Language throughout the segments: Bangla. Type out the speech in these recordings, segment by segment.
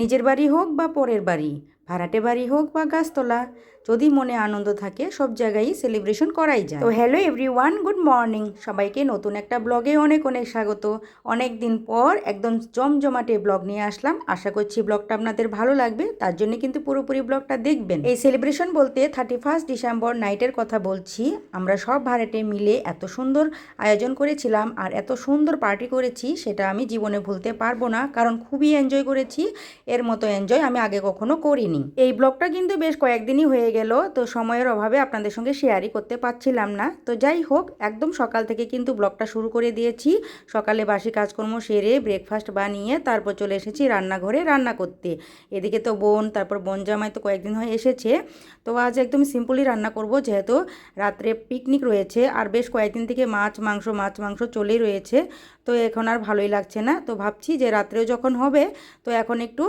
নিজের বাড়ি হোক বা পরের বাড়ি, ভাড়াটে বাড়ি হোক বা গাছতলা, যদি মনে আনন্দ থাকে সব জায়গায় সেলিব্রেশন করাই যায়। তো হ্যালো এভরিওয়ান, গুড মর্নিং। সবাইকে নতুন একটা ব্লগে অনেক অনেক স্বাগত। অনেক দিন পর একদম জমজমাটে ব্লগ নিয়ে আসলাম। আশা করছি ব্লগটা আপনাদের ভালো লাগবে, তার জন্য কিন্তু পুরোপুরি ব্লগটা দেখবেন। এই সেলিব্রেশন বলতে 31 ডিসেম্বর নাইটের কথা বলছি। আমরা সব ভাড়াটে মিলে এত সুন্দর আয়োজন করেছিলাম আর এত সুন্দর পার্টি করেছি, সেটা আমি জীবনে ভুলতে পারবো না, কারণ খুবই এনজয় করেছি। এর মতো এনজয় আমি আগে কখনো করিনি। এই ব্লগটা কিন্তু বেশ কয়েকদিনই হয়ে গেল, তো সময়ের অভাবে আপনাদের সঙ্গে শেয়ারই করতে পারছিলাম না। তো যাই হোক, একদম সকাল থেকে কিন্তু ব্লগটা শুরু করে দিয়েছি। সকালে বাসি কাজকর্ম সেরে ব্রেকফাস্ট বানিয়ে তারপর চলে এসেছি রান্নাঘরে রান্না করতে। এদিকে তো বোন, তারপর বোন জামাই তো কয়েকদিন হয়ে এসেছে। তো আজ একদম সিম্পলি রান্না করব, যেহেতু রাত্রে পিকনিক রয়েছে আর বেশ কয়েকদিন থেকে মাছ মাংস চলেই রয়েছে। তো এখন আর ভালোই লাগছে না, তো ভাবছি যে রাত্রেও যখন হবে তো এখন একটু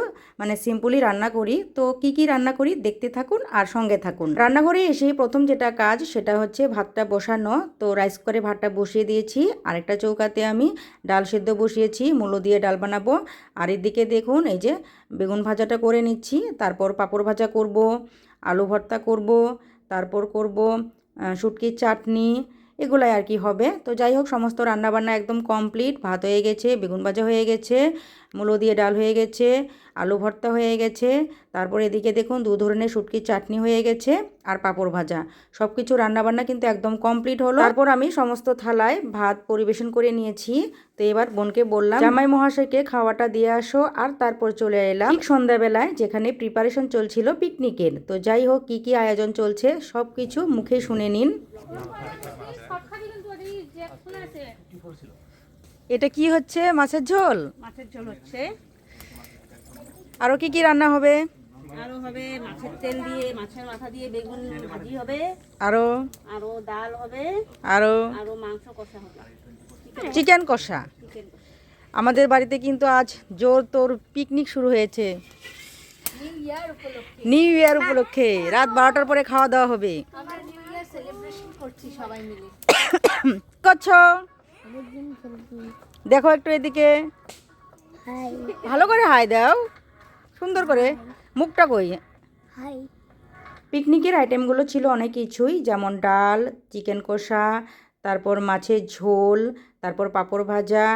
সিম্পলি রান্না করি। তো কি রান্না করি দেখতে থাকুন আর সঙ্গে থাকুন। রান্নাঘরে এসে প্রথম যেটা কাজ সেটা হচ্ছে ভাতটা বসানো। তো রাইস কুকারে ভাতটা বসিয়ে দিয়েছি। আরেকটা চৌকাতে আমি ডাল সেদ্ধ বসিয়েছি, মূলো দিয়ে ডাল বানাবো। আর এদিকে দেখুন এই যে বেগুন ভাজাটা করে নিচ্ছি, তারপর পাঁপড় ভাজা করব, আলু ভর্তা করব, তারপর করব শুটকির চাটনি, এগুলাই আর কি হবে। তো যাই হোক, সমস্ত রান্নাবান্না একদম কমপ্লিট। ভাত হয়ে গেছে, বেগুন ভাজা হয়ে গেছে, মূলো দিয়ে ডাল হয়ে গেছে, আলু ভর্তা হয়ে গেছে, তারপর এদিকে দেখুন 2 ধরনের শুটকির চাটনি হয়ে গেছে আর পাঁপড় ভাজা। সব কিছু রান্নাবান্না কিন্তু একদম কমপ্লিট হলো। তারপর আমি সমস্ত থালায় ভাত পরিবেশন করে নিয়েছি। তো এবার বোনকে বললাম জামাই মহাশয়কে খাওয়াটা দিয়ে আসো, আর তারপর চলে এলাম ঠিক সন্ধ্যাবেলায়, যেখানে প্রিপারেশন চলছিল পিকনিকের। তো যাই হোক, কি আয়োজন চলছে সব কিছু মুখে শুনে নিন। এটা কি হচ্ছে? মাছের ঝোল। মাছের ঝোল হচ্ছে। আরো কি রান্না হবে? আরো হবে মাছের তেল দিয়ে, মাছের মাথা দিয়ে বেগুন ভাজি হবে। আরো আরো ডাল হবে। আরো আরো মাংস কষা হবে, চিকেন কষা। আমাদের বাড়িতে কিন্তু আজ জোর তোর পিকনিক শুরু হয়েছে। নিউ ইয়ার উপলক্ষে রাত 12টার পরে খাওয়া দাওয়া হবে। আমরা নিউ ইয়ার সেলিব্রেশন করছি সবাই মিলে। করছো? দেখো একটু এদিকে, ভালো করে হাই দাও, সুন্দর করে মুখটা কই। পিকনিকের আইটেমগুলো ছিল অনেক কিছুই, যেমন ডাল, চিকেন কষা, তারপর মাছের ঝোল, তারপর পাঁপড় ভাজা,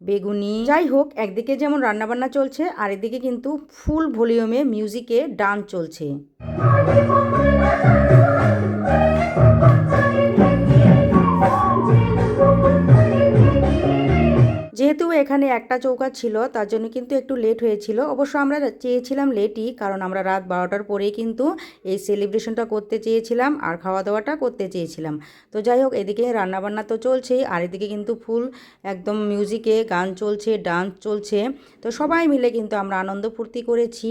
বেগুনি। যাই হোক, একদিকে যেমন রান্নাবান্না চলছে আর এদিকে কিন্তু ফুল ভলিউমে মিউজিকে ডান্স চলছে। যেহেতু এখানে একটা চৌকা ছিল, তার জন্য কিন্তু একটু লেট হয়েছিল। অবশ্য আমরা চেয়েছিলাম লেটই, কারণ আমরা রাত 12টার পরেই কিন্তু এই সেলিব্রেশনটা করতে চেয়েছিলাম আর খাওয়া দাওয়াটা করতে চেয়েছিলাম। তো যাই হোক, এদিকে রান্নাবান্না তো চলছেই আর এদিকে কিন্তু ফুল একদম মিউজিকে গান চলছে, ডান্স চলছে। তো সবাই মিলে কিন্তু আমরা আনন্দ ফুর্তি করেছি।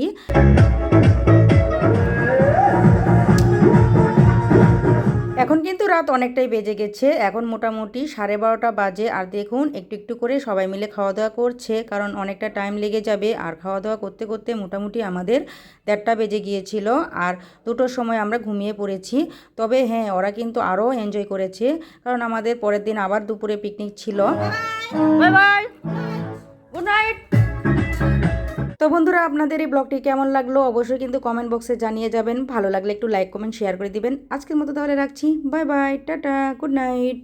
এখন কিন্তু রাত অনেকটাই বেজে গেছে, এখন মোটামুটি 12:30 বাজে। আর দেখুন একটু একটু করে সবাই মিলে খাওয়া দাওয়া করছে, কারণ অনেকটা টাইম লেগে যাবে। আর খাওয়া দাওয়া করতে করতে মোটামুটি আমাদের 1:30 বেজে গিয়েছিল আর 2টোর সময় আমরা ঘুমিয়ে পড়েছি। তবে হ্যাঁ, ওরা কিন্তু আরও এনজয় করেছে, কারণ আমাদের পরের দিন আবার দুপুরে পিকনিক ছিল। Bye bye, good night. তো বন্ধুরা, আপনাদের এই ব্লগটি কেমন লাগলো অবশ্যই কিন্তু কমেন্ট বক্সে জানিয়ে যাবেন। ভালো লাগলে একটু লাইক কমেন্ট শেয়ার করে দিবেন। আজকের মতো তাহলে রাখছি, bye bye, tata, good night.